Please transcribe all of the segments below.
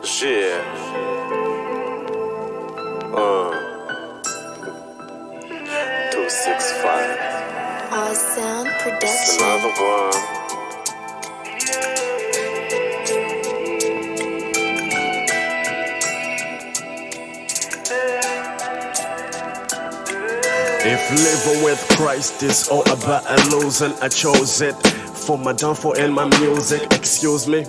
Yeah. 265. All Sound It's Production. another one. If living with Christ is all about a losing, I chose it for my downfall and my music. Excuse me.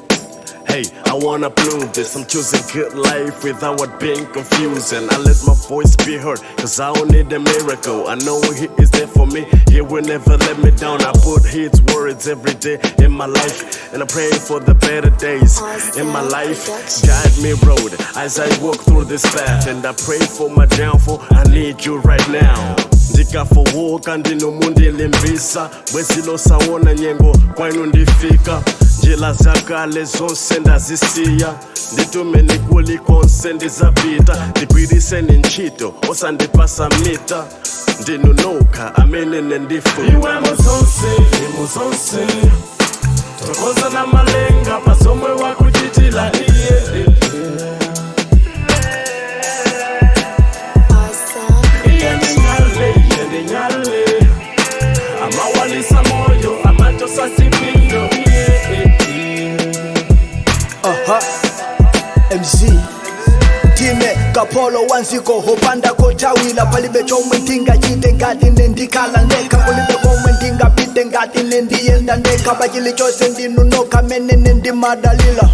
Hey, I wanna prove this. I'm choosing good life without being confusing. I let my voice be heard, cause I don't need a miracle. I know He is there for me, He will never let me down. I put His words every day in my life, and I pray for the better days in my life. Guide me, road, as I walk through this path. And I pray for my downfall, I need you right now. Ndikafowoka ndinomundilimbisa bwezilosaona nyengo kwanu ndifika njila zakale zonse ndazisiya nditumeni kulikonse ndizapita ndigwirise ntchito osandipasa mita ndinunuka amene nendifuka iwe muzonse tokoza na malenga pasomwe wakuchitila iye All Sound iye ndinyale amawalisa moyo amatosa sipindo MC Time kapolo wanziko hopanda kotawila palibe chomwe ndingachite ngati nendikhala ndekha kulibe komwe ndingapite ngati nendiyenda ndekha pachili chose ndinunoka mene nendimadalila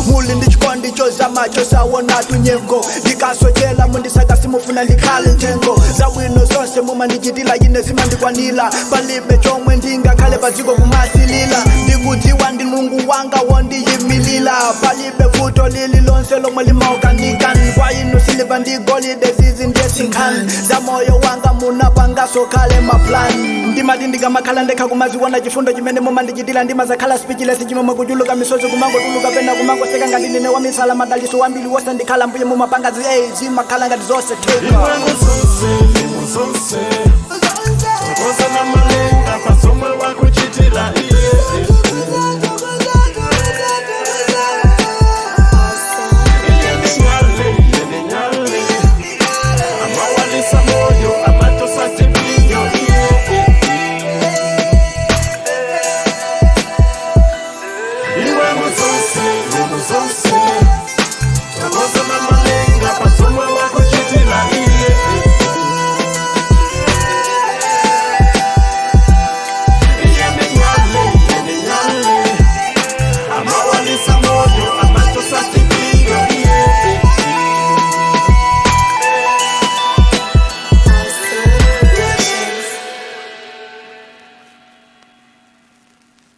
muli ndichikondi chozamacho sawonatu nyengo ndikasochela mundisaka simufuna ndikhale njengo zabwino zonse mumandichitila ine zimandikwanila palibe chomwe ndingakhale padziko kumasilila ndikudziwa ndi Mulungu wanga wondiyimilila palibe vuto lili lonse lomwe limaukanikani kwa inu siliva ndi golide zizi ndesinkhani za moyo wanga munapangaso kale maplani ndimati ndikamakhala ndekha kumaziwona chifundo chimene mumandichitila ndimazakhala speechless chimomwe kuchuluka misozi kumangotuluka pena kumangoseka ngati ndine wamisala madaliso wambiri wosandikhala mbuye mumapanga zimakhala ngati zonse iwe muzonse tokoza na malenga pasomwe wakuchitila iye iwe muzonse